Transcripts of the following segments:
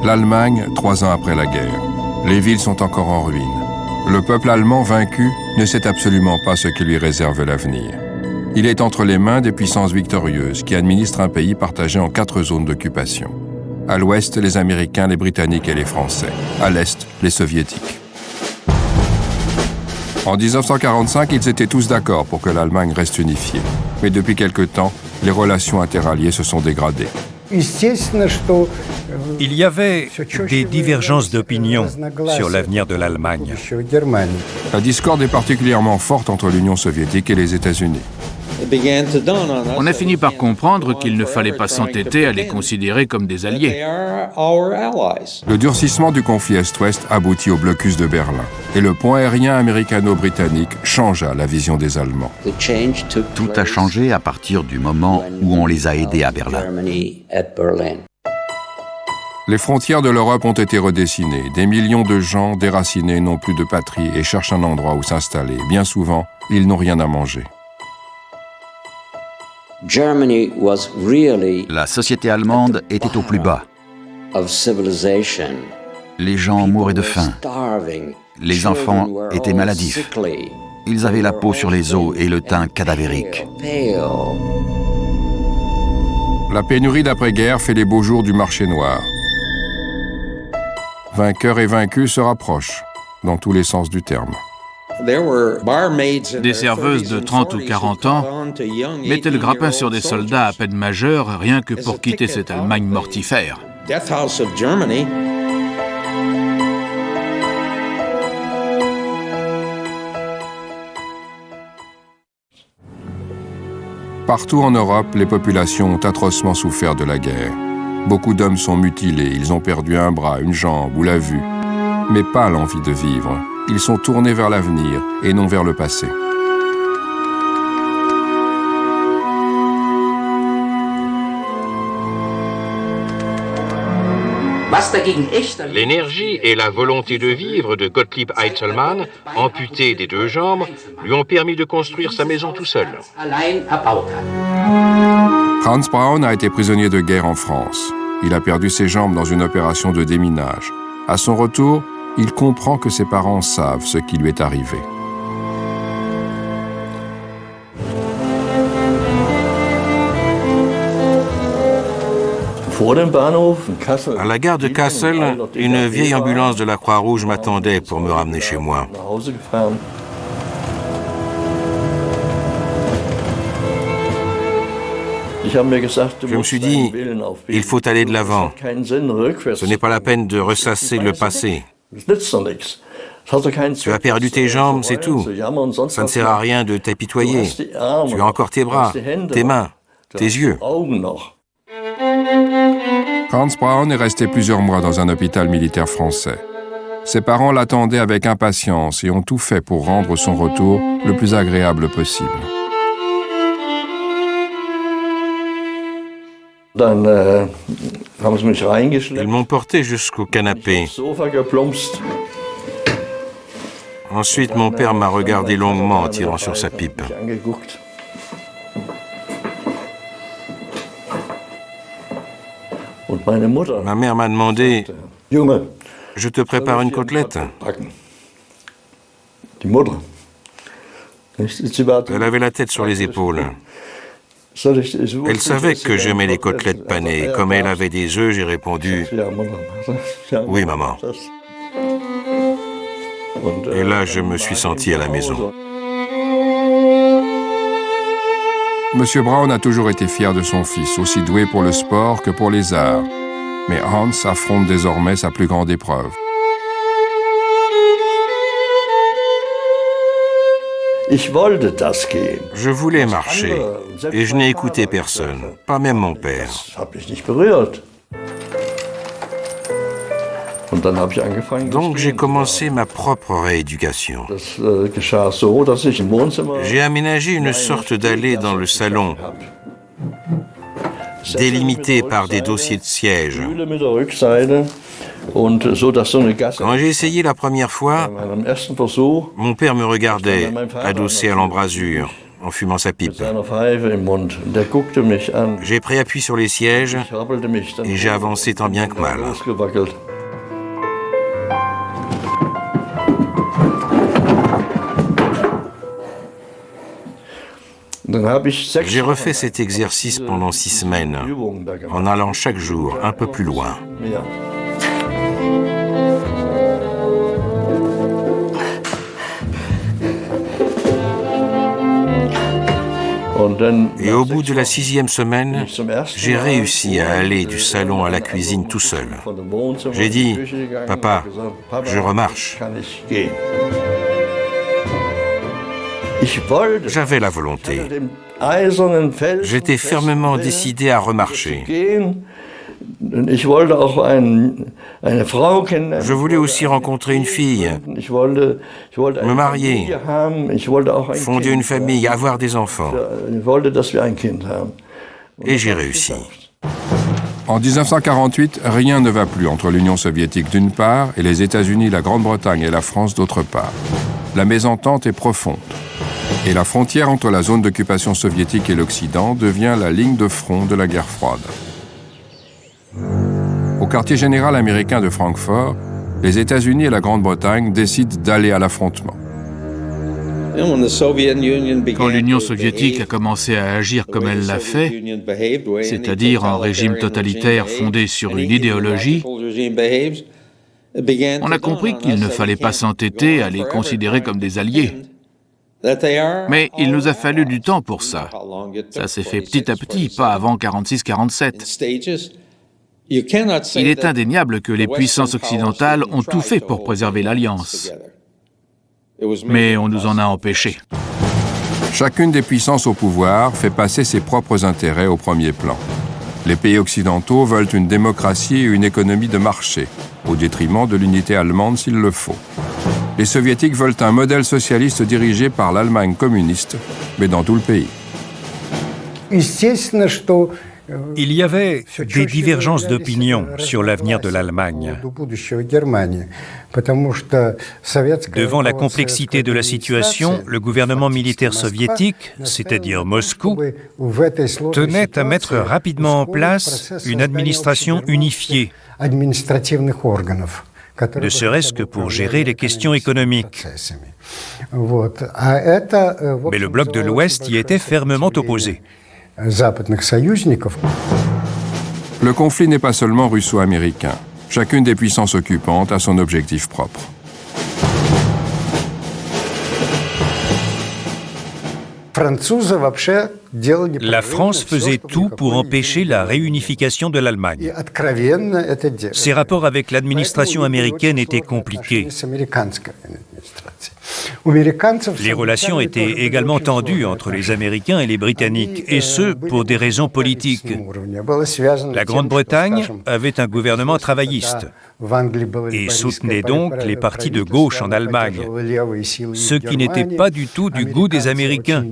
L'Allemagne, 3 ans après la guerre. Les villes sont encore en ruine. Le peuple allemand vaincu ne sait absolument pas ce qui lui réserve l'avenir. Il est entre les mains des puissances victorieuses qui administrent un pays partagé en 4 zones d'occupation. À l'ouest, les Américains, les Britanniques et les Français. À l'est, les Soviétiques. En 1945, ils étaient tous d'accord pour que l'Allemagne reste unifiée. Mais depuis quelque temps, les relations interalliées se sont dégradées. Il y avait des divergences d'opinion sur l'avenir de l'Allemagne. La discorde est particulièrement forte entre l'Union soviétique et les États-Unis. On a fini par comprendre qu'il ne fallait pas s'entêter à les considérer comme des alliés. Le durcissement du conflit Est-Ouest aboutit au blocus de Berlin. Et le pont aérien américano-britannique changea la vision des Allemands. Tout a changé à partir du moment où on les a aidés à Berlin. Les frontières de l'Europe ont été redessinées. Des millions de gens déracinés n'ont plus de patrie et cherchent un endroit où s'installer. Bien souvent, ils n'ont rien à manger. La société allemande était au plus bas. Les gens mouraient de faim. Les enfants étaient maladifs. Ils avaient la peau sur les os et le teint cadavérique. La pénurie d'après-guerre fait les beaux jours du marché noir. Vainqueurs et vaincus se rapprochent, dans tous les sens du terme. Des serveuses de 30 ou 40 ans mettaient le grappin sur des soldats à peine majeurs rien que pour quitter cette Allemagne mortifère. Partout en Europe, les populations ont atrocement souffert de la guerre. Beaucoup d'hommes sont mutilés, ils ont perdu un bras, une jambe ou la vue. Mais pas l'envie de vivre. Ils sont tournés vers l'avenir et non vers le passé. L'énergie et la volonté de vivre de Gottlieb Eitzelmann, amputé des 2 jambes, lui ont permis de construire sa maison tout seul. Hans Braun a été prisonnier de guerre en France. Il a perdu ses jambes dans une opération de déminage. À son retour, il comprend que ses parents savent ce qui lui est arrivé. À la gare de Kassel, une vieille ambulance de la Croix-Rouge m'attendait pour me ramener chez moi. Je me suis dit, il faut aller de l'avant. Ce n'est pas la peine de ressasser le passé. Tu as perdu tes jambes, c'est tout. Ça ne sert à rien de t'apitoyer. Tu as encore tes bras, tes mains, tes yeux. Hans Braun est resté plusieurs mois dans un hôpital militaire français. Ses parents l'attendaient avec impatience et ont tout fait pour rendre son retour le plus agréable possible. Ils m'ont porté jusqu'au canapé. Ensuite, mon père m'a regardé longuement en tirant sur sa pipe. Ma mère m'a demandé « Je te prépare une côtelette ?» Elle avait la tête sur les épaules. Elle savait que j'aimais les côtelettes panées. Comme elle avait des œufs, j'ai répondu « Oui, maman ». Et là, je me suis senti à la maison. Monsieur Braun a toujours été fier de son fils, aussi doué pour le sport que pour les arts. Mais Hans affronte désormais sa plus grande épreuve. Je voulais marcher, et je n'ai écouté personne, pas même mon père. Donc j'ai commencé ma propre rééducation. J'ai aménagé une sorte d'allée dans le salon, délimitée par des dossiers de siège. Quand j'ai essayé la première fois, mon père me regardait, adossé à l'embrasure. en fumant sa pipe. J'ai pris appui sur les sièges et j'ai avancé tant bien que mal. J'ai refait cet exercice pendant 6 semaines, en allant chaque jour un peu plus loin. Et au bout de la 6e semaine, j'ai réussi à aller du salon à la cuisine tout seul. J'ai dit, « Papa, je remarche. » J'avais la volonté. J'étais fermement décidé à remarcher. Je voulais aussi rencontrer une fille, me marier, fonder une famille, avoir des enfants. Et j'ai réussi. En 1948, rien ne va plus entre l'Union soviétique d'une part et les États-Unis, la Grande-Bretagne et la France d'autre part. La mésentente est profonde. Et la frontière entre la zone d'occupation soviétique et l'Occident devient la ligne de front de la guerre froide. Au quartier général américain de Francfort, les États-Unis et la Grande-Bretagne décident d'aller à l'affrontement. Quand l'Union soviétique a commencé à agir comme elle l'a fait, c'est-à-dire en régime totalitaire fondé sur une idéologie, on a compris qu'il ne fallait pas s'entêter à les considérer comme des alliés. Mais il nous a fallu du temps pour ça. Ça s'est fait petit à petit, pas avant 46-47. Il est indéniable que les puissances occidentales ont tout fait pour préserver l'alliance. Mais on nous en a empêchés. Chacune des puissances au pouvoir fait passer ses propres intérêts au premier plan. Les pays occidentaux veulent une démocratie et une économie de marché, au détriment de l'unité allemande s'il le faut. Les soviétiques veulent un modèle socialiste dirigé par l'Allemagne communiste, mais dans tout le pays. Il y avait des divergences d'opinion sur l'avenir de l'Allemagne. Devant la complexité de la situation, le gouvernement militaire soviétique, c'est-à-dire Moscou, tenait à mettre rapidement en place une administration unifiée, ne serait-ce que pour gérer les questions économiques. Mais le bloc de l'Ouest y était fermement opposé. Le conflit n'est pas seulement russo-américain. Chacune des puissances occupantes a son objectif propre. La France faisait tout pour empêcher la réunification de l'Allemagne. Ses rapports avec l'administration américaine étaient compliqués. Les relations étaient également tendues entre les Américains et les Britanniques, et ce, pour des raisons politiques. La Grande-Bretagne avait un gouvernement travailliste et soutenait donc les partis de gauche en Allemagne, ce qui n'était pas du tout du goût des Américains,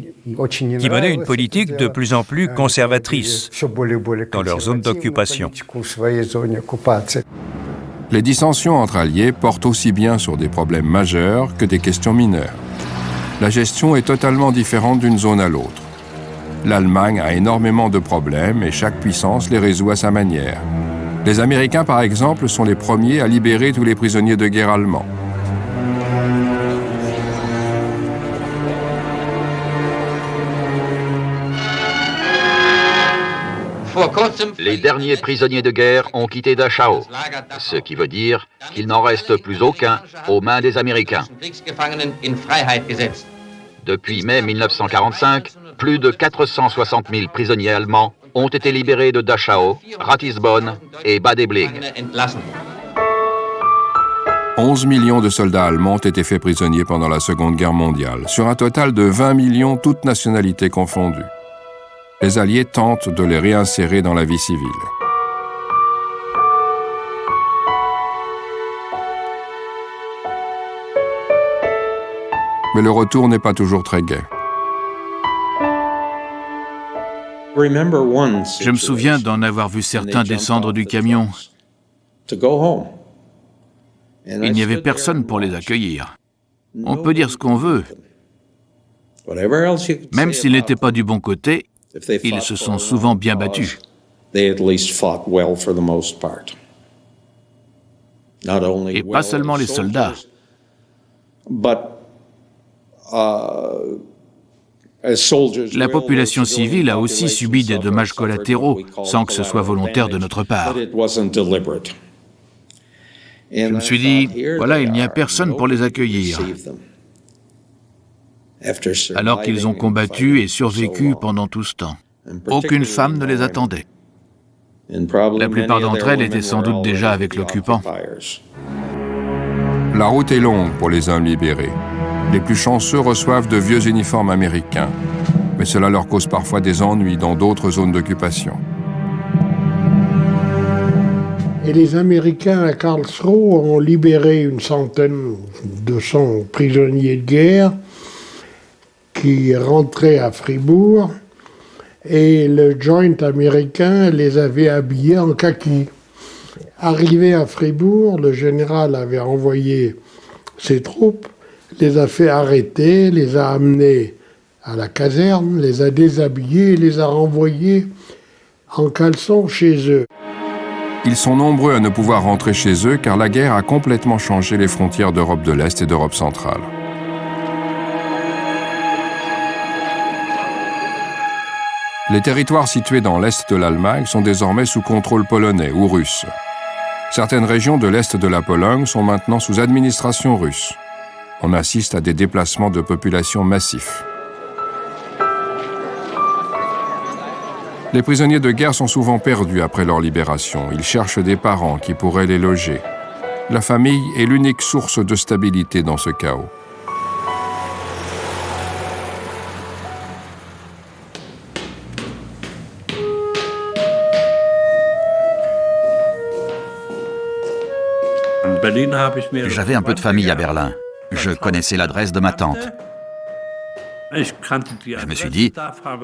qui menaient une politique de plus en plus conservatrice dans leur zone d'occupation. Les dissensions entre alliés portent aussi bien sur des problèmes majeurs que des questions mineures. La gestion est totalement différente d'une zone à l'autre. L'Allemagne a énormément de problèmes et chaque puissance les résout à sa manière. Les Américains, par exemple, sont les premiers à libérer tous les prisonniers de guerre allemands. Les derniers prisonniers de guerre ont quitté Dachau, ce qui veut dire qu'il n'en reste plus aucun aux mains des Américains. Depuis mai 1945, plus de 460 000 prisonniers allemands ont été libérés de Dachau, Ratisbonne et Bad Aibling. 11 millions de soldats allemands ont été faits prisonniers pendant la Seconde Guerre mondiale, sur un total de 20 millions toutes nationalités confondues. Les Alliés tentent de les réinsérer dans la vie civile. Mais le retour n'est pas toujours très gai. Je me souviens d'en avoir vu certains descendre du camion. Il n'y avait personne pour les accueillir. On peut dire ce qu'on veut, Même s'ils n'étaient pas du bon côté, ils se sont souvent bien battus. Et pas seulement les soldats. La population civile a aussi subi des dommages collatéraux, sans que ce soit volontaire de notre part. Je me suis dit, voilà, il n'y a personne pour les accueillir. Alors qu'ils ont combattu et survécu pendant tout ce temps. Aucune femme ne les attendait. La plupart d'entre elles étaient sans doute déjà avec l'occupant. La route est longue pour les hommes libérés. Les plus chanceux reçoivent de vieux uniformes américains, mais cela leur cause parfois des ennuis dans d'autres zones d'occupation. Et les Américains à Karlsruhe ont libéré une centaine, 200 prisonniers de guerre qui rentraient à Fribourg, et le Joint américain les avait habillés en kaki. Arrivé à Fribourg, le général avait envoyé ses troupes, les a fait arrêter, les a amenés à la caserne, les a déshabillés et les a renvoyés en caleçon chez eux. Ils sont nombreux à ne pouvoir rentrer chez eux car la guerre a complètement changé les frontières d'Europe de l'Est et d'Europe centrale. Les territoires situés dans l'Est de l'Allemagne sont désormais sous contrôle polonais ou russe. Certaines régions de l'Est de la Pologne sont maintenant sous administration russe. On assiste à des déplacements de population massifs. Les prisonniers de guerre sont souvent perdus après leur libération. Ils cherchent des parents qui pourraient les loger. La famille est l'unique source de stabilité dans ce chaos. J'avais un peu de famille à Berlin. Je connaissais l'adresse de ma tante. Je me suis dit,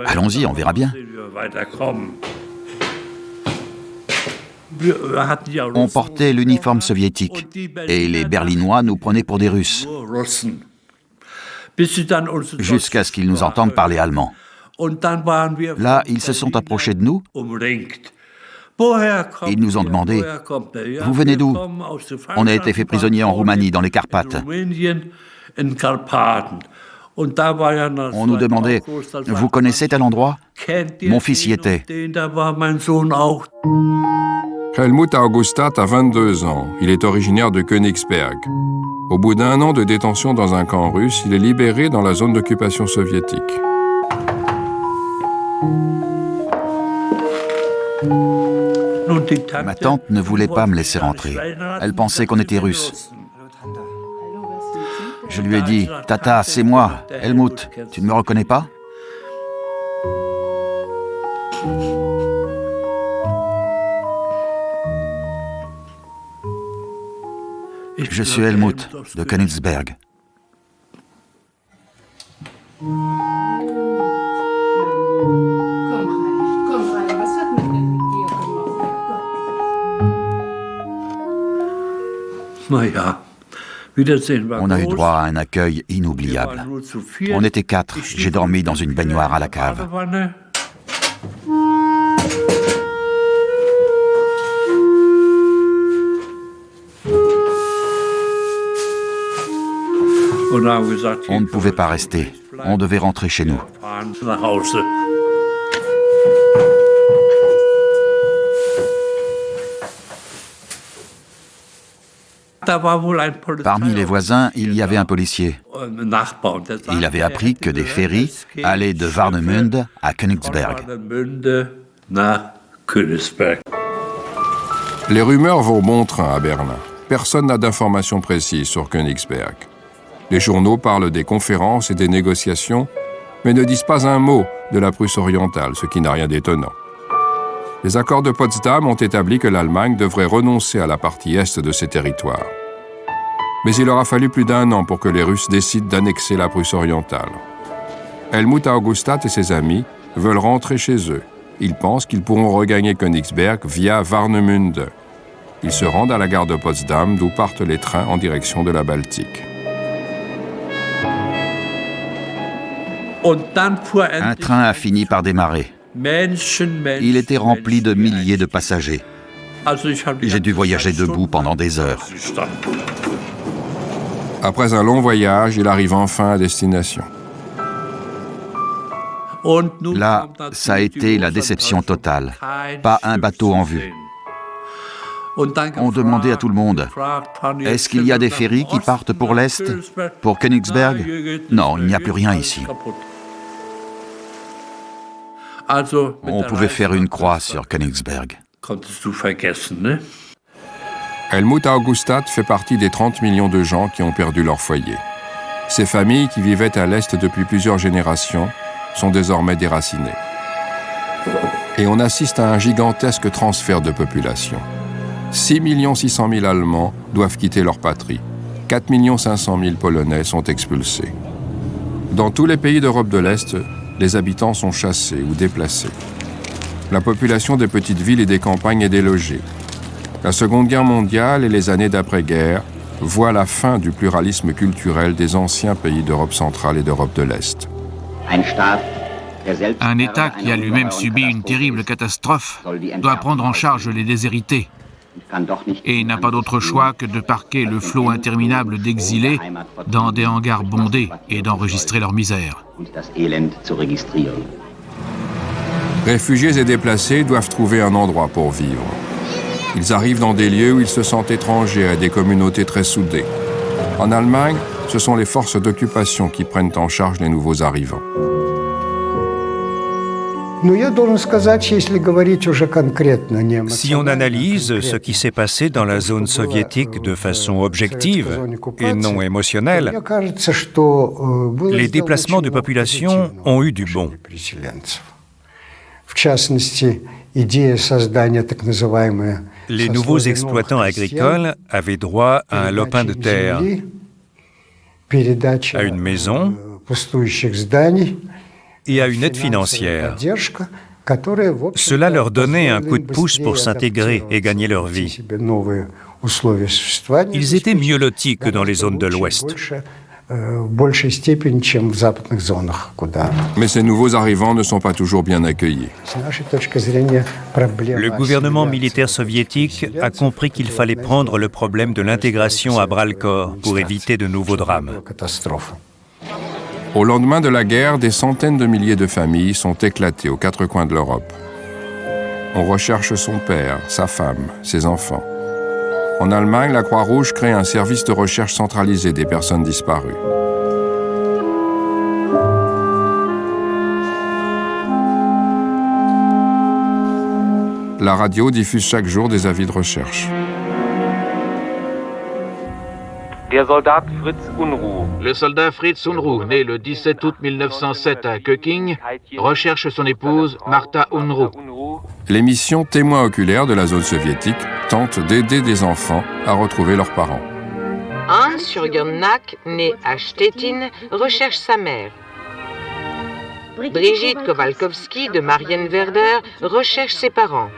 allons-y, on verra bien. On portait l'uniforme soviétique et les Berlinois nous prenaient pour des Russes, jusqu'à ce qu'ils nous entendent parler allemand. Là, ils se sont approchés de nous. Ils nous ont demandé « Vous venez d'où ?» On a été fait prisonnier en Roumanie, dans les Carpates. On nous demandait « Vous connaissez tel endroit ?» Mon fils y était. Helmut Augustat a 22 ans. Il est originaire de Königsberg. Au bout d'1 an de détention dans un camp russe, il est libéré dans la zone d'occupation soviétique. Ma tante ne voulait pas me laisser rentrer. Elle pensait qu'on était russes. Je lui ai dit « Tata, c'est moi, Helmut, tu ne me reconnais pas ?» Je suis Helmut, de Königsberg. On a eu droit à un accueil inoubliable. On était 4. J'ai dormi dans une baignoire à la cave. On ne pouvait pas rester. On devait rentrer chez nous. Parmi les voisins, il y avait un policier. Il avait appris que des ferries allaient de Warnemünde à Königsberg. Les rumeurs vont bon train à Berlin. Personne n'a d'informations précises sur Königsberg. Les journaux parlent des conférences et des négociations, mais ne disent pas un mot de la Prusse orientale, ce qui n'a rien d'étonnant. Les accords de Potsdam ont établi que l'Allemagne devrait renoncer à la partie est de ses territoires. Mais il aura fallu plus d'1 an pour que les Russes décident d'annexer la Prusse orientale. Helmut Augustat et ses amis veulent rentrer chez eux. Ils pensent qu'ils pourront regagner Königsberg via Warnemünde. Ils se rendent à la gare de Potsdam, d'où partent les trains en direction de la Baltique. Un train a fini par démarrer. Il était rempli de milliers de passagers. J'ai dû voyager debout pendant des heures. Après un long voyage, il arrive enfin à destination. Là, ça a été la déception totale. Pas un bateau en vue. On demandait à tout le monde, est-ce qu'il y a des ferries qui partent pour l'Est, pour Königsberg? Non, il n'y a plus rien ici. On pouvait faire une croix sur Königsberg. Helmut Augustat fait partie des 30 millions de gens qui ont perdu leur foyer. Ces familles qui vivaient à l'Est depuis plusieurs générations sont désormais déracinées. Et on assiste à un gigantesque transfert de population. 6 600 000 Allemands doivent quitter leur patrie. 4 500 000 Polonais sont expulsés. Dans tous les pays d'Europe de l'Est, les habitants sont chassés ou déplacés. La population des petites villes et des campagnes est délogée. La Seconde Guerre mondiale et les années d'après-guerre voient la fin du pluralisme culturel des anciens pays d'Europe centrale et d'Europe de l'Est. Un État qui a lui-même subi une terrible catastrophe doit prendre en charge les déshérités et n'a pas d'autre choix que de parquer le flot interminable d'exilés dans des hangars bondés et d'enregistrer leur misère. Réfugiés et déplacés doivent trouver un endroit pour vivre. Ils arrivent dans des lieux où ils se sentent étrangers à des communautés très soudées. En Allemagne, ce sont les forces d'occupation qui prennent en charge les nouveaux arrivants. Si on analyse ce qui s'est passé dans la zone soviétique de façon objective et non émotionnelle, les déplacements de population ont eu du bon. Les nouveaux exploitants agricoles avaient droit à un lopin de terre, à une maison et à une aide financière. Cela leur donnait un coup de pouce pour s'intégrer et gagner leur vie. Ils étaient mieux lotis que dans les zones de l'Ouest. Mais ces nouveaux arrivants ne sont pas toujours bien accueillis. Le gouvernement militaire soviétique a compris qu'il fallait prendre le problème de l'intégration à bras-le-corps pour éviter de nouveaux drames. Au lendemain de la guerre, des centaines de milliers de familles sont éclatées aux quatre coins de l'Europe. On recherche son père, sa femme, ses enfants. En Allemagne, la Croix-Rouge crée un service de recherche centralisé des personnes disparues. La radio diffuse chaque jour des avis de recherche. Le soldat Fritz Unruh, né le 17 août 1907 à Köking, recherche son épouse Martha Unruh. L'émission Témoins oculaires de la zone soviétique tente d'aider des enfants à retrouver leurs parents. Hans-Jürgen Nack, né à Stettin, recherche sa mère. Brigitte Kowalkowski de Marienwerder recherche ses parents.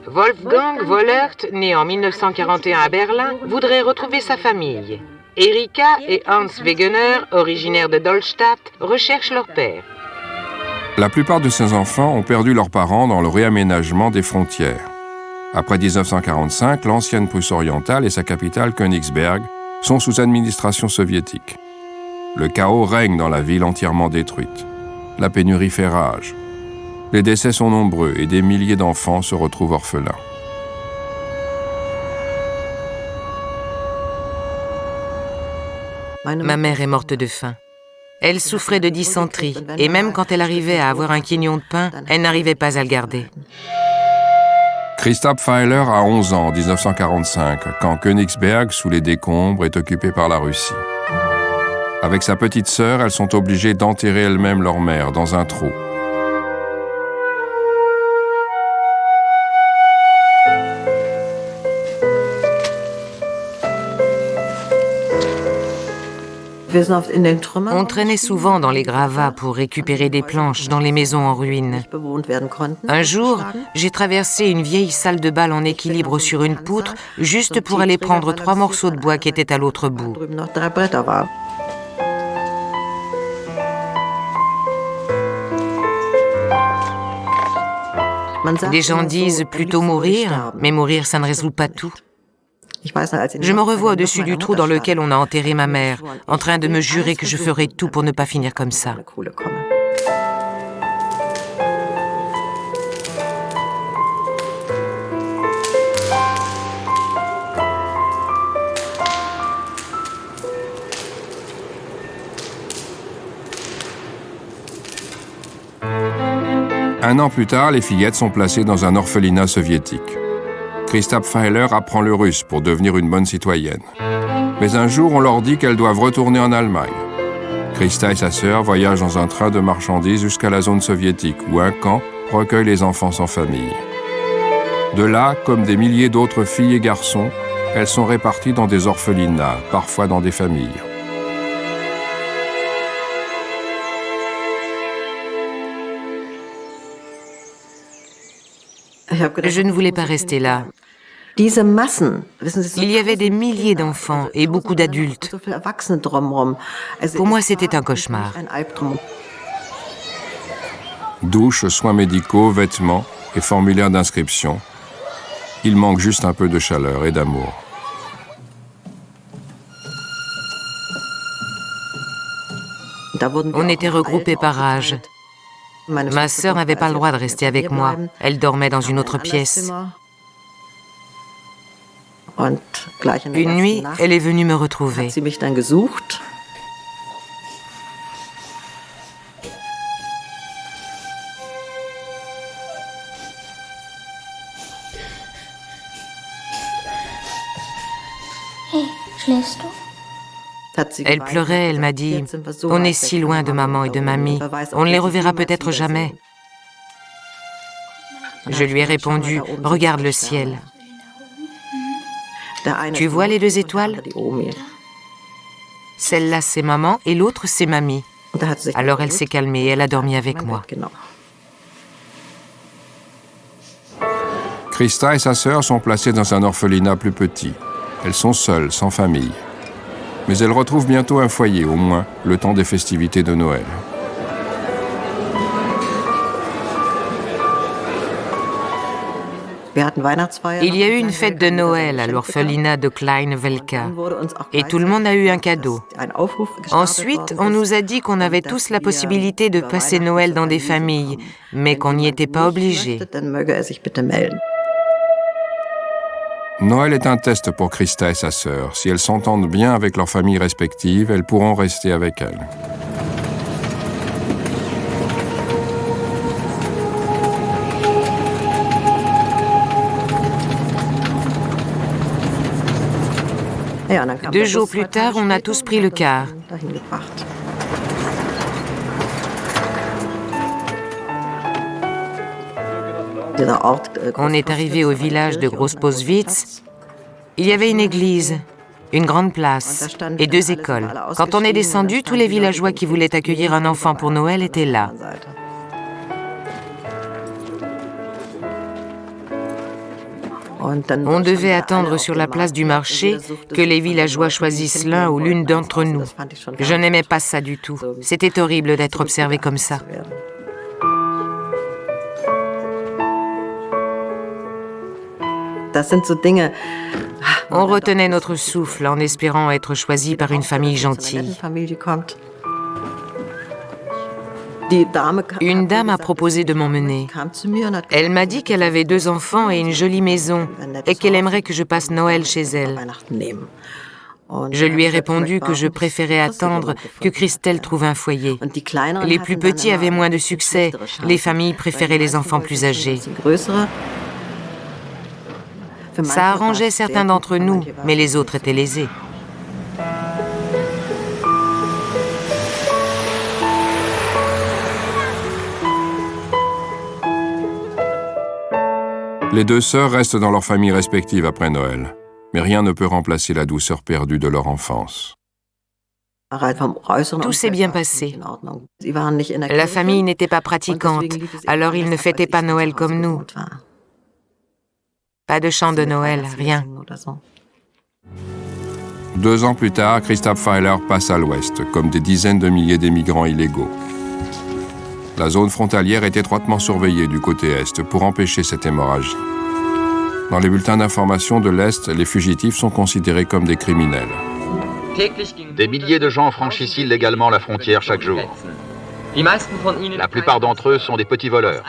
Wolfgang Wollert, né en 1941 à Berlin, voudrait retrouver sa famille. Erika et Hans Wegener, originaires de Dolstadt, recherchent leur père. La plupart de ces enfants ont perdu leurs parents dans le réaménagement des frontières. Après 1945, l'ancienne Prusse orientale et sa capitale Königsberg sont sous administration soviétique. Le chaos règne dans la ville entièrement détruite. La pénurie fait rage. Les décès sont nombreux et des milliers d'enfants se retrouvent orphelins. Ma mère est morte de faim. Elle souffrait de dysenterie et même quand elle arrivait à avoir un quignon de pain, elle n'arrivait pas à le garder. Christa Pfeiler a 11 ans en 1945, quand Königsberg, sous les décombres, est occupé par la Russie. Avec sa petite sœur, elles sont obligées d'enterrer elles-mêmes leur mère dans un trou. On traînait souvent dans les gravats pour récupérer des planches dans les maisons en ruine. Un jour, j'ai traversé une vieille salle de bal en équilibre sur une poutre, juste pour aller prendre 3 morceaux de bois qui étaient à l'autre bout. Les gens disent plutôt mourir, mais mourir, ça ne résout pas tout. Je me revois au-dessus du trou dans lequel on a enterré ma mère, en train de me jurer que je ferai tout pour ne pas finir comme ça. Un an plus tard, les fillettes sont placées dans un orphelinat soviétique. Christa Pfeiler apprend le russe pour devenir une bonne citoyenne. Mais un jour, on leur dit qu'elles doivent retourner en Allemagne. Christa et sa sœur voyagent dans un train de marchandises jusqu'à la zone soviétique, où un camp recueille les enfants sans famille. De là, comme des milliers d'autres filles et garçons, elles sont réparties dans des orphelinats, parfois dans des familles. Je ne voulais pas rester là. Il y avait des milliers d'enfants et beaucoup d'adultes. Pour moi, c'était un cauchemar. Douches, soins médicaux, vêtements et formulaires d'inscription. Il manque juste un peu de chaleur et d'amour. On était regroupés par âge. Ma sœur n'avait pas le droit de rester avec moi. Elle dormait dans une autre pièce. Une nuit, elle est venue me retrouver. Elle pleurait, elle m'a dit « On est si loin de maman et de mamie, on ne les reverra peut-être jamais. » Je lui ai répondu « Regarde le ciel. Tu vois les deux étoiles? Celle-là, c'est maman et l'autre, c'est mamie. » Alors elle s'est calmée et elle a dormi avec moi. Christa et sa sœur sont placées dans un orphelinat plus petit. Elles sont seules, sans famille. Mais elles retrouvent bientôt un foyer, au moins, le temps des festivités de Noël. Il y a eu une fête de Noël à l'orphelinat de Kleine Welka et tout le monde a eu un cadeau. Ensuite, on nous a dit qu'on avait tous la possibilité de passer Noël dans des familles, mais qu'on n'y était pas obligé. Noël est un test pour Christa et sa sœur. Si elles s'entendent bien avec leurs familles respectives, elles pourront rester avec elles. Deux jours plus tard, on a tous pris le car. On est arrivé au village de Großposwitz. Il y avait une église, une grande place et deux écoles. Quand on est descendu, tous les villageois qui voulaient accueillir un enfant pour Noël étaient là. On devait attendre sur la place du marché que les villageois choisissent l'un ou l'une d'entre nous. Je n'aimais pas ça du tout. C'était horrible d'être observé comme ça. On retenait notre souffle en espérant être choisi par une famille gentille. Une dame a proposé de m'emmener. Elle m'a dit qu'elle avait 2 enfants et une jolie maison et qu'elle aimerait que je passe Noël chez elle. Je lui ai répondu que je préférais attendre que Christelle trouve un foyer. Les plus petits avaient moins de succès. Les familles préféraient les enfants plus âgés. Ça arrangeait certains d'entre nous, mais les autres étaient lésés. Les 2 sœurs restent dans leurs familles respectives après Noël. Mais rien ne peut remplacer la douceur perdue de leur enfance. Tout s'est bien passé. La famille n'était pas pratiquante, alors ils ne fêtaient pas Noël comme nous. Pas de chant de Noël, rien. 2 ans plus tard, Christa Pfeiler passe à l'ouest, comme des dizaines de milliers d'émigrants illégaux. La zone frontalière est étroitement surveillée du côté est pour empêcher cette hémorragie. Dans les bulletins d'information de l'Est, les fugitifs sont considérés comme des criminels. Des milliers de gens franchissent illégalement la frontière chaque jour. La plupart d'entre eux sont des petits voleurs.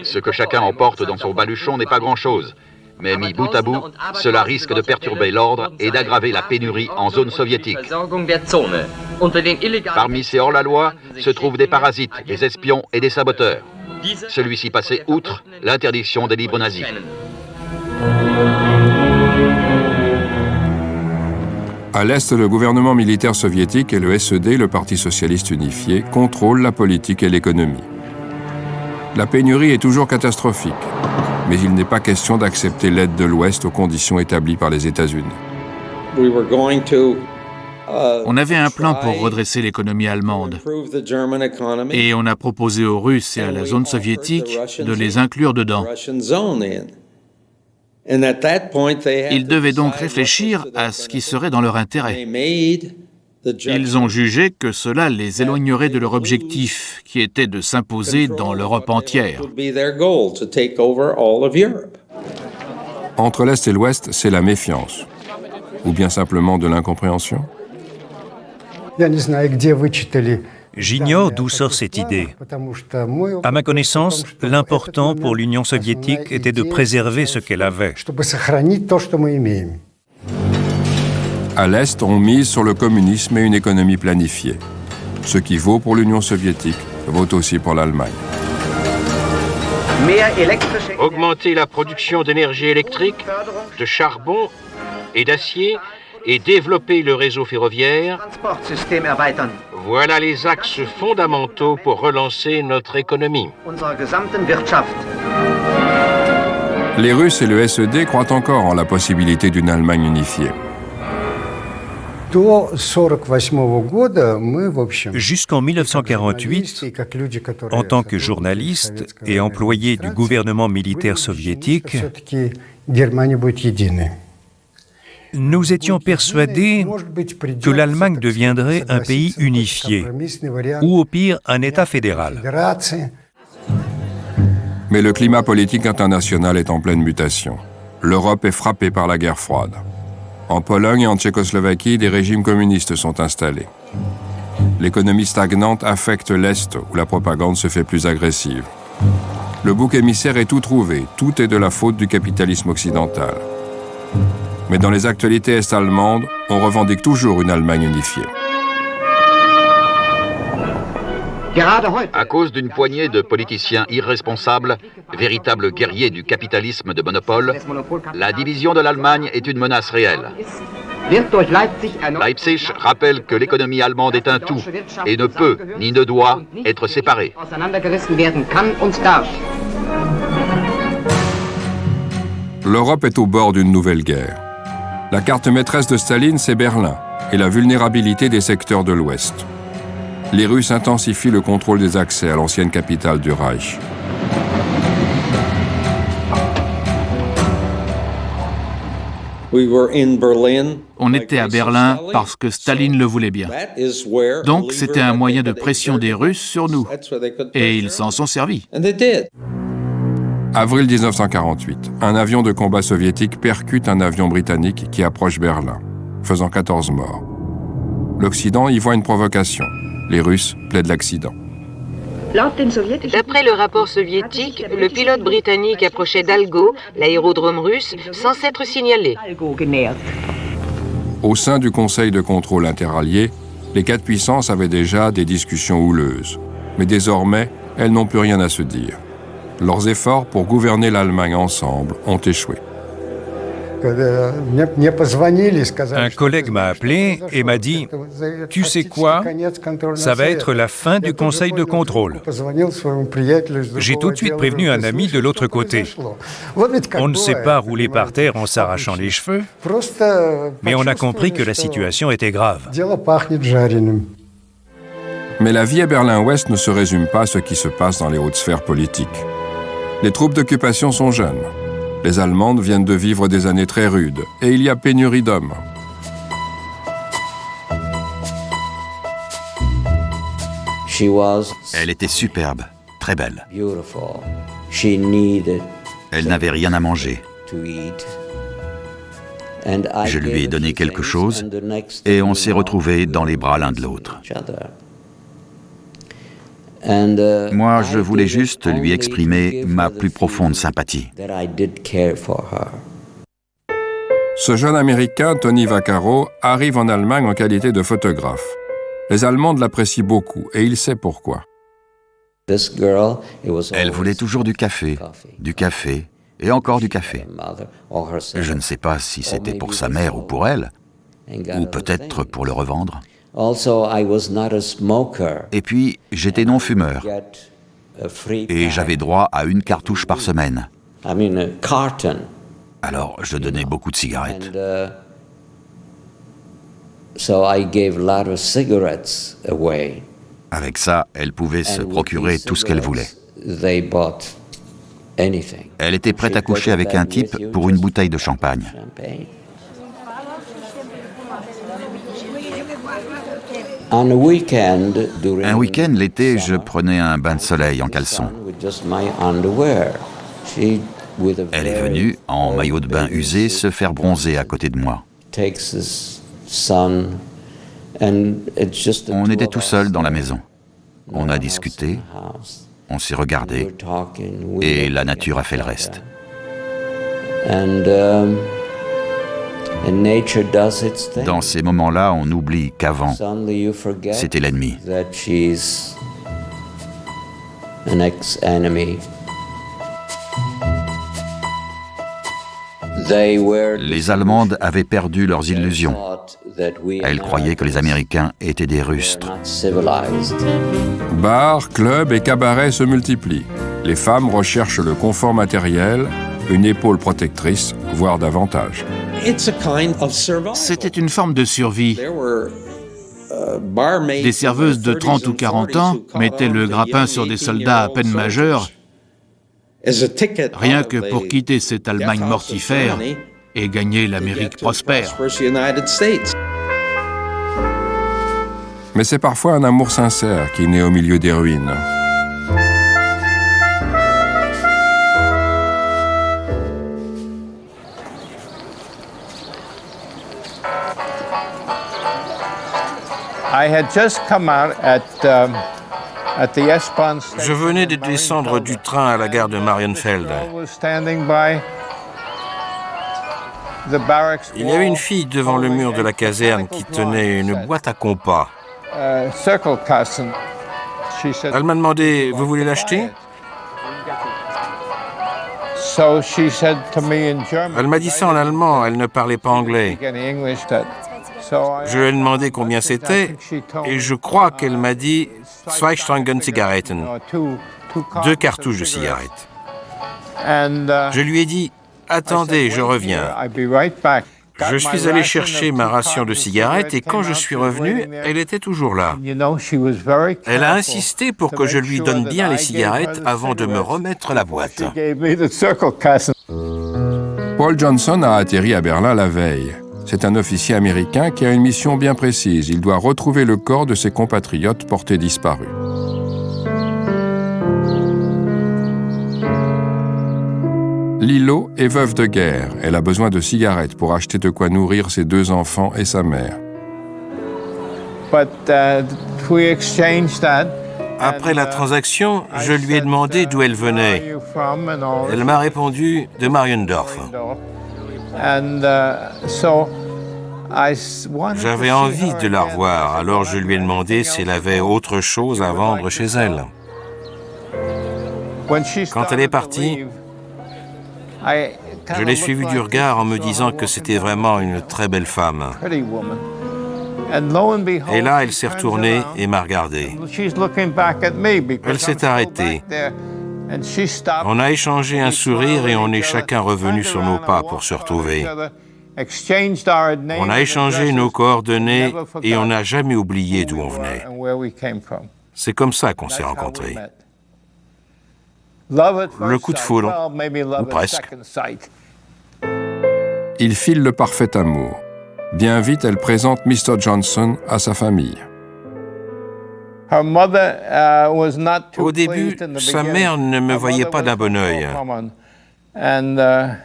Ce que chacun emporte dans son baluchon n'est pas grand-chose. Mais mis bout à bout, cela risque de perturber l'ordre et d'aggraver la pénurie en zone soviétique. Parmi ces hors-la-loi se trouvent des parasites, des espions et des saboteurs. Celui-ci passait outre l'interdiction des livres nazis. À l'Est, le gouvernement militaire soviétique et le SED, le Parti socialiste unifié, contrôlent la politique et l'économie. La pénurie est toujours catastrophique, mais il n'est pas question d'accepter l'aide de l'Ouest aux conditions établies par les États-Unis. On avait un plan pour redresser l'économie allemande et on a proposé aux Russes et à la zone soviétique de les inclure dedans. Ils devaient donc réfléchir à ce qui serait dans leur intérêt. Ils ont jugé que cela les éloignerait de leur objectif, qui était de s'imposer dans l'Europe entière. Entre l'Est et l'Ouest, c'est la méfiance, ou bien simplement de l'incompréhension. J'ignore d'où sort cette idée. À ma connaissance, l'important pour l'Union soviétique était de préserver ce qu'elle avait. À l'Est, on mise sur le communisme et une économie planifiée. Ce qui vaut pour l'Union soviétique vaut aussi pour l'Allemagne. Augmenter la production d'énergie électrique, de charbon et d'acier et développer le réseau ferroviaire, voilà les axes fondamentaux pour relancer notre économie. Les Russes et le SED croient encore en la possibilité d'une Allemagne unifiée. Jusqu'en 1948, en tant que journaliste et employé du gouvernement militaire soviétique, nous étions persuadés que l'Allemagne deviendrait un pays unifié, ou au pire un État fédéral. Mais le climat politique international est en pleine mutation. L'Europe est frappée par la guerre froide. En Pologne et en Tchécoslovaquie, des régimes communistes sont installés. L'économie stagnante affecte l'Est, où la propagande se fait plus agressive. Le bouc émissaire est tout trouvé, tout est de la faute du capitalisme occidental. Mais dans les actualités est-allemandes, on revendique toujours une Allemagne unifiée. À cause d'une poignée de politiciens irresponsables, véritables guerriers du capitalisme de monopole, la division de l'Allemagne est une menace réelle. Leipzig rappelle que l'économie allemande est un tout et ne peut ni ne doit être séparée. L'Europe est au bord d'une nouvelle guerre. La carte maîtresse de Staline, c'est Berlin et la vulnérabilité des secteurs de l'Ouest. Les Russes intensifient le contrôle des accès à l'ancienne capitale du Reich. On était à Berlin parce que Staline le voulait bien. Donc c'était un moyen de pression des Russes sur nous. Et ils s'en sont servis. Avril 1948, un avion de combat soviétique percute un avion britannique qui approche Berlin, faisant 14 morts. L'Occident y voit une provocation. Les Russes plaident l'accident. D'après le rapport soviétique, le pilote britannique approchait d'Algo, l'aérodrome russe, sans s'être signalé. Au sein du Conseil de contrôle interallié, les quatre puissances avaient déjà des discussions houleuses. Mais désormais, elles n'ont plus rien à se dire. Leurs efforts pour gouverner l'Allemagne ensemble ont échoué. Un collègue m'a appelé et m'a dit « Tu sais quoi? Ça va être la fin du conseil de contrôle. » J'ai tout de suite prévenu un ami de l'autre côté. On ne s'est pas roulé par terre en s'arrachant les cheveux, mais on a compris que la situation était grave. Mais la vie à Berlin-Ouest ne se résume pas à ce qui se passe dans les hautes sphères politiques. Les troupes d'occupation sont jeunes. Les Allemandes viennent de vivre des années très rudes et il y a pénurie d'hommes. Elle était superbe. très belle. Elle n'avait rien à manger. Je lui ai donné quelque chose et on s'est retrouvés dans les bras l'un de l'autre. Moi, je voulais juste lui exprimer ma plus profonde sympathie. Ce jeune Américain, Tony Vaccaro, arrive en Allemagne en qualité de photographe. Les Allemandes l'apprécient beaucoup et il sait pourquoi. Elle voulait toujours du café et encore du café. Je ne sais pas si c'était pour sa mère ou pour elle, ou peut-être pour le revendre. Et puis, j'étais non-fumeur et j'avais droit à une cartouche par semaine. Alors, je donnais beaucoup de cigarettes. Avec ça, elle pouvait se procurer tout ce qu'elle voulait. Elle était prête à coucher avec un type pour une bouteille de champagne. Un week-end, l'été, je prenais un bain de soleil en caleçon. Elle est venue, en maillot de bain usé, se faire bronzer à côté de moi. On était tout seuls dans la maison. On a discuté, on s'est regardé, et la nature a fait le reste. Dans ces moments-là, on oublie qu'avant, c'était l'ennemi. Les Allemandes avaient perdu leurs illusions. Elles croyaient que les Américains étaient des rustres. Bars, clubs et cabarets se multiplient. Les femmes recherchent le confort matériel, une épaule protectrice, voire davantage. C'était une forme de survie. Des serveuses de 30 ou 40 ans mettaient le grappin sur des soldats à peine majeurs, rien que pour quitter cette Allemagne mortifère et gagner l'Amérique prospère. Mais c'est parfois un amour sincère qui naît au milieu des ruines. Je venais de descendre du train à la gare de Marienfeld. Il y avait une fille devant le mur de la caserne qui tenait une boîte à compas. Elle m'a demandé « Vous voulez l'acheter ?» Elle m'a dit ça en allemand, elle ne parlait pas anglais. Je lui ai demandé combien c'était et je crois qu'elle m'a dit « Zwei Stangen Zigaretten », 2 cartouches de cigarettes. Je lui ai dit « Attendez, je reviens ». Je suis allé chercher ma ration de cigarettes et quand je suis revenu, elle était toujours là. Elle a insisté pour que je lui donne bien les cigarettes avant de me remettre la boîte. Paul Johnson a atterri à Berlin la veille. C'est un officier américain qui a une mission bien précise. Il doit retrouver le corps de ses compatriotes portés disparus. Lilo est veuve de guerre. Elle a besoin de cigarettes pour acheter de quoi nourrir ses 2 enfants et sa mère. Après la transaction, je lui ai demandé d'où elle venait. Elle m'a répondu de Mariendorf. J'avais envie de la revoir, alors je lui ai demandé si elle avait autre chose à vendre chez elle. Quand elle est partie, je l'ai suivie du regard en me disant que c'était vraiment une très belle femme. Et là, elle s'est retournée et m'a regardé. Elle s'est arrêtée. On a échangé un sourire et on est chacun revenu sur nos pas pour se retrouver. On a échangé nos coordonnées et on n'a jamais oublié d'où on venait. C'est comme ça qu'on s'est rencontrés. Le coup de foudre, ou presque. Il file le parfait amour. Bien vite, elle présente Mr. Johnson à sa famille. Au début, sa mère ne me voyait pas d'un bon œil. Elle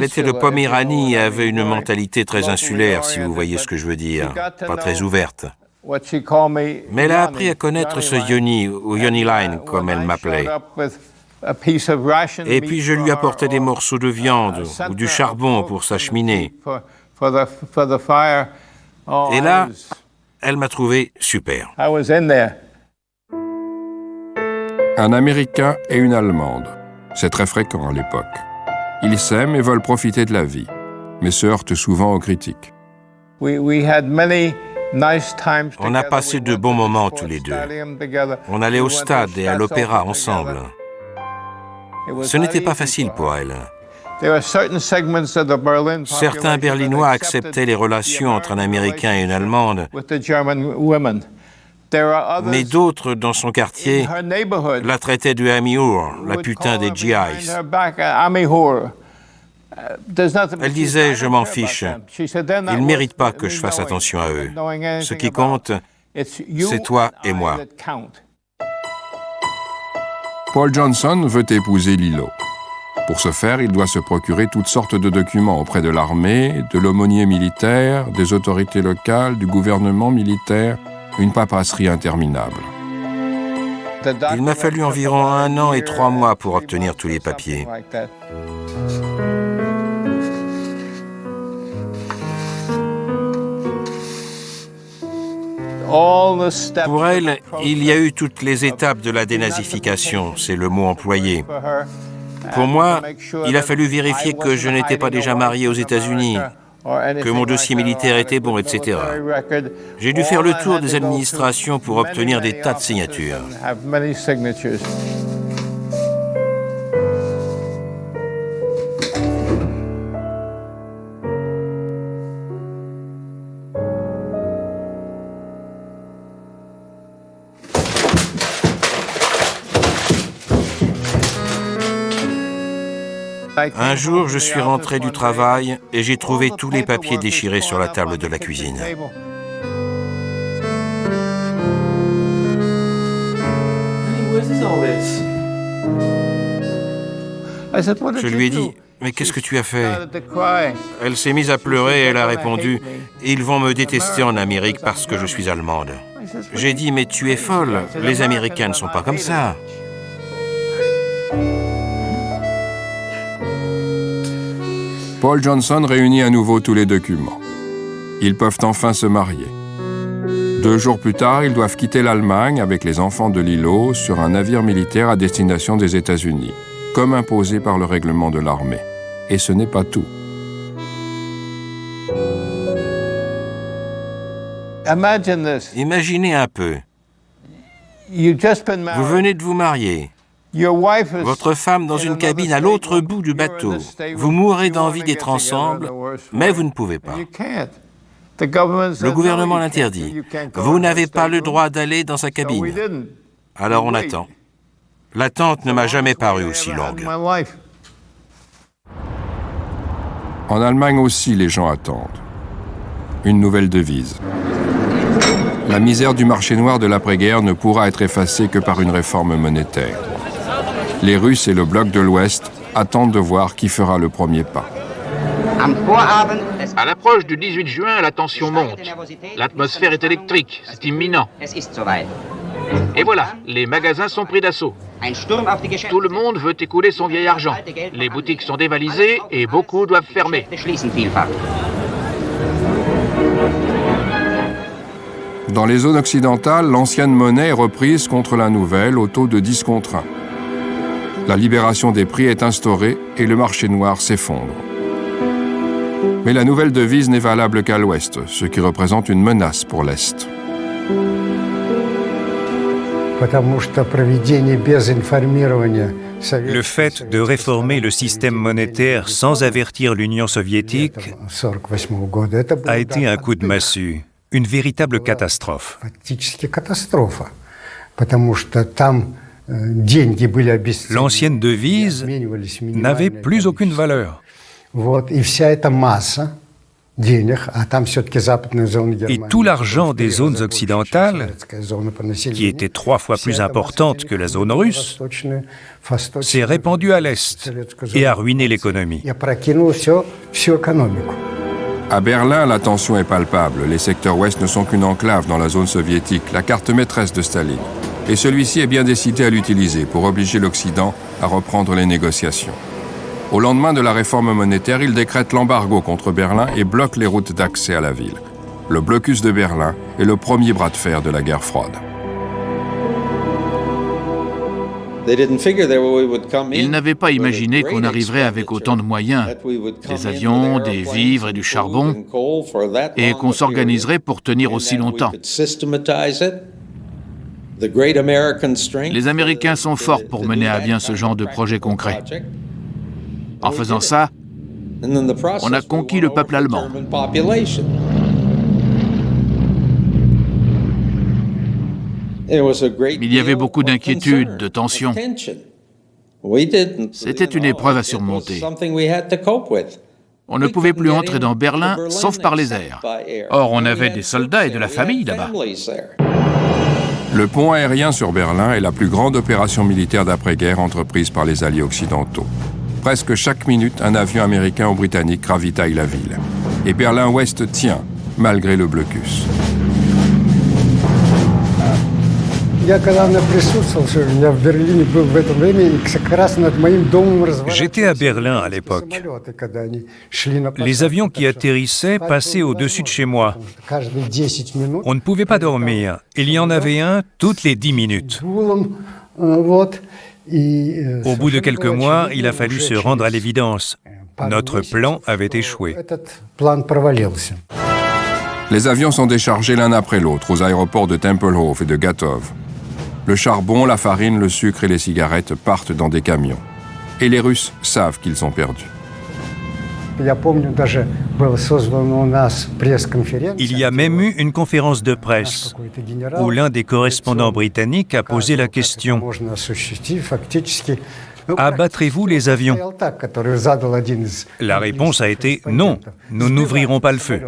était de Poméranie et avait une mentalité très insulaire, si vous voyez ce que je veux dire, pas très ouverte. Mais elle a appris à connaître ce Yoni, ou Yoni Line, comme elle m'appelait. Et puis je lui apportais des morceaux de viande ou du charbon pour sa cheminée. Et là, elle m'a trouvé super. Un Américain et une Allemande. C'est très fréquent à l'époque. Ils s'aiment et veulent profiter de la vie, mais se heurtent souvent aux critiques. On a passé de bons moments tous les deux. On allait au stade et à l'opéra ensemble. Ce n'était pas facile pour elle. Certains Berlinois acceptaient les relations entre un Américain et une Allemande, mais d'autres, dans son quartier, la traitaient de Ami-Hur, la putain des GIs. Elle disait « je m'en fiche, ils ne méritent pas que je fasse attention à eux. Ce qui compte, c'est toi et moi. » Paul Johnson veut épouser Lilo. Pour ce faire, il doit se procurer toutes sortes de documents auprès de l'armée, de l'aumônier militaire, des autorités locales, du gouvernement militaire, une paperasserie interminable. Il m'a fallu environ 1 an et 3 mois pour obtenir tous les papiers. Pour elle, il y a eu toutes les étapes de la dénazification, c'est le mot employé. Pour moi, il a fallu vérifier que je n'étais pas déjà marié aux États-Unis, que mon dossier militaire était bon, etc. J'ai dû faire le tour des administrations pour obtenir des tas de signatures. Un jour, je suis rentré du travail et j'ai trouvé tous les papiers déchirés sur la table de la cuisine. Je lui ai dit « Mais qu'est-ce que tu as fait ?» Elle s'est mise à pleurer et elle a répondu « Ils vont me détester en Amérique parce que je suis allemande. » J'ai dit « Mais tu es folle, les Américains ne sont pas comme ça. » Paul Johnson réunit à nouveau tous les documents. Ils peuvent enfin se marier. 2 jours plus tard, ils doivent quitter l'Allemagne avec les enfants de Lilo sur un navire militaire à destination des États-Unis, comme imposé par le règlement de l'armée. Et ce n'est pas tout. Imaginez un peu. Vous venez de vous marier. Votre femme dans une cabine à l'autre bout du bateau. Vous mourrez d'envie d'être ensemble, mais vous ne pouvez pas. Le gouvernement l'interdit. Vous n'avez pas le droit d'aller dans sa cabine. Alors on attend. L'attente ne m'a jamais paru aussi longue. En Allemagne aussi, les gens attendent. Une nouvelle devise. La misère du marché noir de l'après-guerre ne pourra être effacée que par une réforme monétaire. Les Russes et le bloc de l'Ouest attendent de voir qui fera le premier pas. À l'approche du 18 juin, la tension monte. L'atmosphère est électrique, c'est imminent. Et voilà, les magasins sont pris d'assaut. Tout le monde veut écouler son vieil argent. Les boutiques sont dévalisées et beaucoup doivent fermer. Dans les zones occidentales, l'ancienne monnaie est reprise contre la nouvelle au taux de 10 contre 1. La libération des prix est instaurée et le marché noir s'effondre. Mais la nouvelle devise n'est valable qu'à l'Ouest, ce qui représente une menace pour l'Est. Le fait de réformer le système monétaire sans avertir l'Union soviétique a été un coup de massue, une véritable catastrophe. L'ancienne devise n'avait plus aucune valeur. Et tout l'argent des zones occidentales, qui était 3 fois plus importante que la zone russe, s'est répandu à l'Est et a ruiné l'économie. À Berlin, la tension est palpable. Les secteurs ouest ne sont qu'une enclave dans la zone soviétique, la carte maîtresse de Staline. Et celui-ci est bien décidé à l'utiliser pour obliger l'Occident à reprendre les négociations. Au lendemain de la réforme monétaire, il décrète l'embargo contre Berlin et bloque les routes d'accès à la ville. Le blocus de Berlin est le premier bras de fer de la guerre froide. Ils n'avaient pas imaginé qu'on arriverait avec autant de moyens, des avions, des vivres et du charbon, et qu'on s'organiserait pour tenir aussi longtemps. Les Américains sont forts pour mener à bien ce genre de projet concret. En faisant ça, on a conquis le peuple allemand. Il y avait beaucoup d'inquiétudes, de tensions. C'était une épreuve à surmonter. On ne pouvait plus entrer dans Berlin sauf par les airs. Or, on avait des soldats et de la famille là-bas. Le pont aérien sur Berlin est la plus grande opération militaire d'après-guerre entreprise par les Alliés occidentaux. Presque chaque minute, un avion américain ou britannique ravitaille la ville. Et Berlin-Ouest tient, malgré le blocus. J'étais à Berlin à l'époque. Les avions qui atterrissaient passaient au-dessus de chez moi. On ne pouvait pas dormir. Il y en avait un toutes les 10 minutes. Au bout de quelques mois, il a fallu se rendre à l'évidence. Notre plan avait échoué. Les avions sont déchargés l'un après l'autre aux aéroports de Tempelhof et de Gatow. Le charbon, la farine, le sucre et les cigarettes partent dans des camions. Et les Russes savent qu'ils sont perdus. Il y a même eu une conférence de presse où l'un des correspondants britanniques a posé la question « Abattrez-vous les avions ?» La réponse a été « Non, nous n'ouvrirons pas le feu ».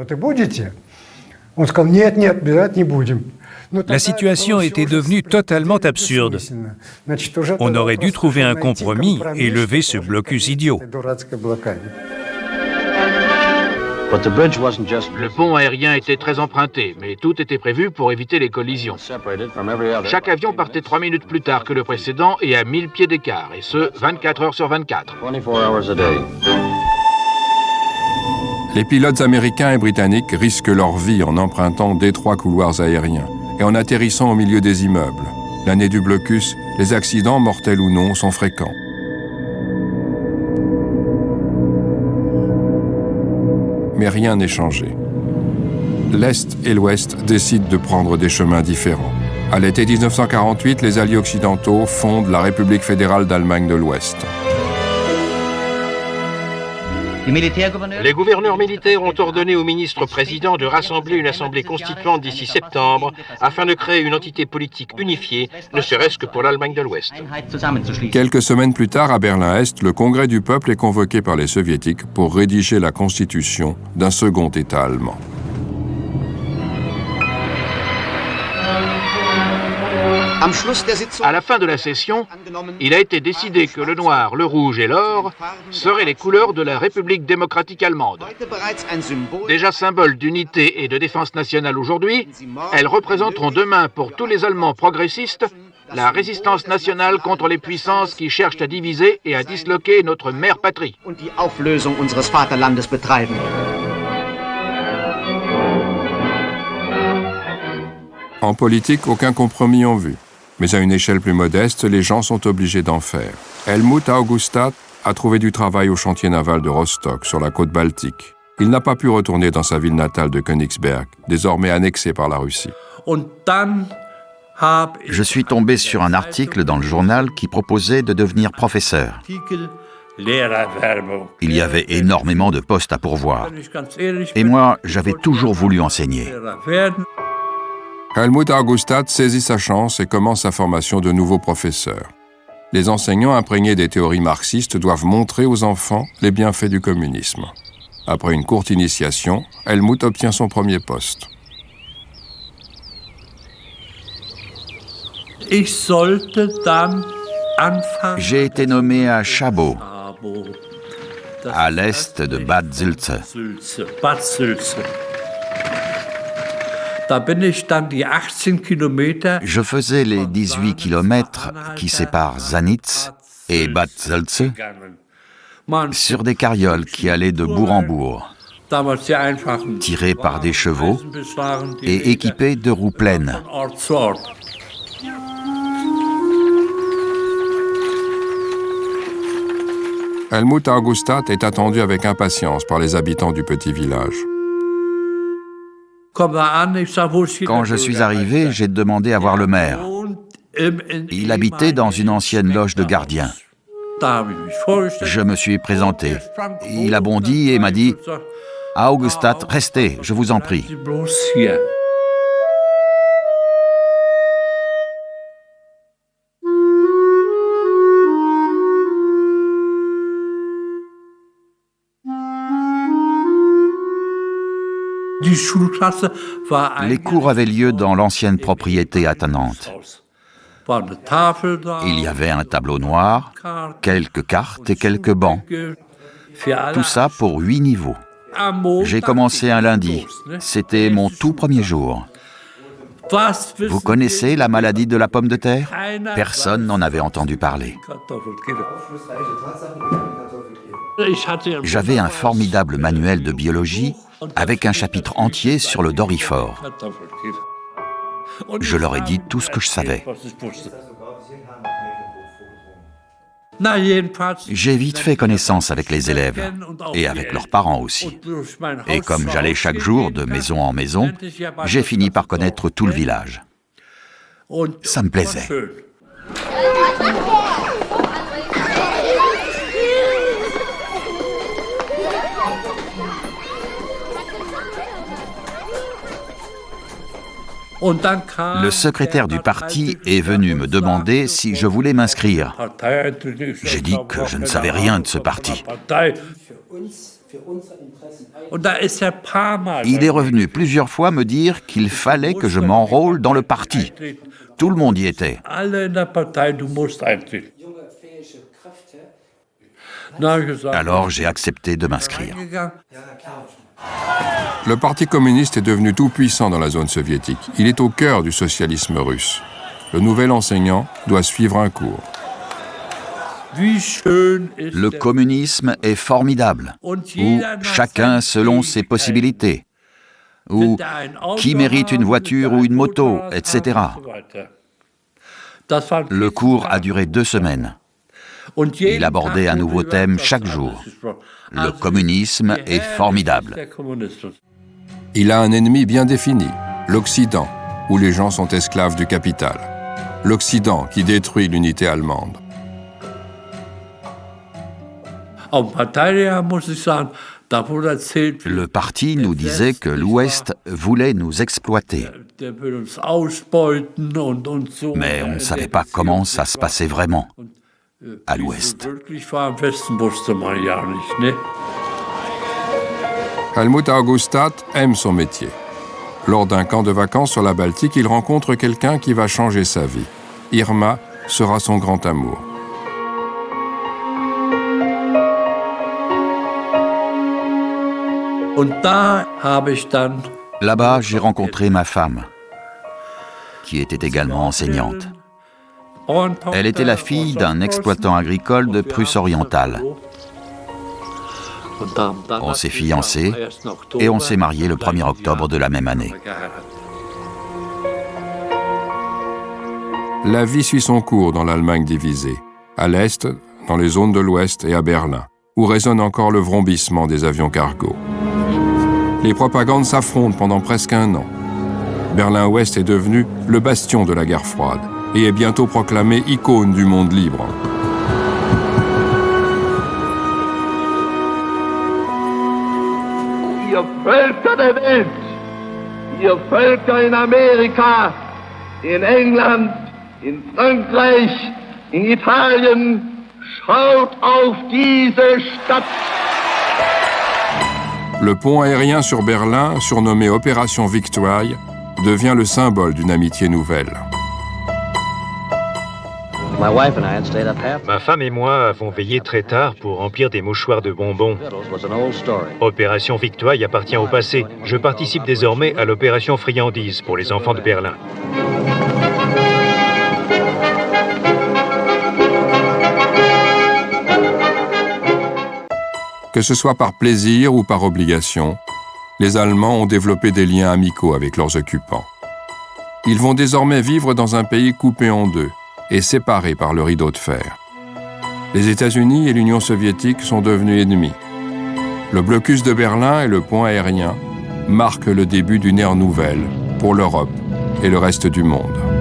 La situation était devenue totalement absurde. On aurait dû trouver un compromis et lever ce blocus idiot. Le pont aérien était très emprunté, mais tout était prévu pour éviter les collisions. Chaque avion partait 3 minutes plus tard que le précédent et à 1000 pieds d'écart, et ce, 24 heures sur 24. Les pilotes américains et britanniques risquent leur vie en empruntant d'étroits couloirs aériens et en atterrissant au milieu des immeubles. L'année du blocus, les accidents, mortels ou non, sont fréquents. Mais rien n'est changé. L'Est et l'Ouest décident de prendre des chemins différents. À l'été 1948, les Alliés occidentaux fondent la République fédérale d'Allemagne de l'Ouest. Les gouverneurs militaires ont ordonné au ministre-président de rassembler une assemblée constituante d'ici septembre afin de créer une entité politique unifiée, ne serait-ce que pour l'Allemagne de l'Ouest. Quelques semaines plus tard, à Berlin-Est, le Congrès du peuple est convoqué par les Soviétiques pour rédiger la constitution d'un second État allemand. À la fin de la session, il a été décidé que le noir, le rouge et l'or seraient les couleurs de la République démocratique allemande. Déjà symbole d'unité et de défense nationale aujourd'hui, elles représenteront demain pour tous les Allemands progressistes la résistance nationale contre les puissances qui cherchent à diviser et à disloquer notre mère patrie. En politique, aucun compromis en vue. Mais à une échelle plus modeste, les gens sont obligés d'en faire. Helmut Augustat a trouvé du travail au chantier naval de Rostock, sur la côte baltique. Il n'a pas pu retourner dans sa ville natale de Königsberg, désormais annexée par la Russie. Je suis tombé sur un article dans le journal qui proposait de devenir professeur. Il y avait énormément de postes à pourvoir. Et moi, j'avais toujours voulu enseigner. Helmut Augustat saisit sa chance et commence sa formation de nouveaux professeurs. Les enseignants imprégnés des théories marxistes doivent montrer aux enfants les bienfaits du communisme. Après une courte initiation, Helmut obtient son premier poste. J'ai été nommé à Chabot, à l'est de Bad Sülze. Je faisais les 18 kilomètres qui séparent Sanitz et Bad Sülze sur des carrioles qui allaient de bourg en bourg, tirées par des chevaux et équipées de roues pleines. Helmut Augustat est attendu avec impatience par les habitants du petit village. Quand je suis arrivé, j'ai demandé à voir le maire. Il habitait dans une ancienne loge de gardiens. Je me suis présenté. Il a bondi et m'a dit « À Augustat, restez, je vous en prie. » Les cours avaient lieu dans l'ancienne propriété attenante. Il y avait un tableau noir, quelques cartes et quelques bancs. Tout ça pour 8 niveaux. J'ai commencé un lundi. C'était mon tout premier jour. Vous connaissez la maladie de la pomme de terre? Personne n'en avait entendu parler. J'avais un formidable manuel de biologie avec un chapitre entier sur le doryphore. Je leur ai dit tout ce que je savais. J'ai vite fait connaissance avec les élèves, et avec leurs parents aussi. Et comme j'allais chaque jour de maison en maison, j'ai fini par connaître tout le village. Ça me plaisait. Le secrétaire du parti est venu me demander si je voulais m'inscrire. J'ai dit que je ne savais rien de ce parti. Il est revenu plusieurs fois me dire qu'il fallait que je m'enrôle dans le parti. Tout le monde y était. Alors j'ai accepté de m'inscrire. Le Parti communiste est devenu tout puissant dans la zone soviétique. Il est au cœur du socialisme russe. Le nouvel enseignant doit suivre un cours. Le communisme est formidable, où chacun selon ses possibilités, où qui mérite une voiture ou une moto, etc. Le cours a duré 2 semaines. Il abordait un nouveau thème chaque jour. Le communisme est formidable. Il a un ennemi bien défini, l'Occident, où les gens sont esclaves du capital. L'Occident qui détruit l'unité allemande. Le parti nous disait que l'Ouest voulait nous exploiter. Mais on ne savait pas comment ça se passait vraiment à l'Ouest. Helmut Augustat aime son métier. Lors d'un camp de vacances sur la Baltique, il rencontre quelqu'un qui va changer sa vie. Irma sera son grand amour. Là-bas, j'ai rencontré ma femme, qui était également enseignante. Elle était la fille d'un exploitant agricole de Prusse orientale. On s'est fiancés et on s'est mariés le 1er octobre de la même année. La vie suit son cours dans l'Allemagne divisée. À l'Est, dans les zones de l'Ouest et à Berlin, où résonne encore le vrombissement des avions cargo. Les propagandes s'affrontent pendant presque 1 an. Berlin-Ouest est devenu le bastion de la guerre froide et est bientôt proclamé icône du monde libre. Ihr Völker der Welt, ihr Völker in Amerika, in England, in Frankreich, in Italien, schaut auf diese Stadt. Le pont aérien sur Berlin, surnommé Opération Victoire, devient le symbole d'une amitié nouvelle. Ma femme et moi avons veillé très tard pour remplir des mouchoirs de bonbons. Opération Victoire appartient au passé. Je participe désormais à l'opération Friandise pour les enfants de Berlin. Que ce soit par plaisir ou par obligation, les Allemands ont développé des liens amicaux avec leurs occupants. Ils vont désormais vivre dans un pays coupé en deux et séparé par le rideau de fer. Les États-Unis et l'Union soviétique sont devenus ennemis. Le blocus de Berlin et le pont aérien marquent le début d'une ère nouvelle pour l'Europe et le reste du monde.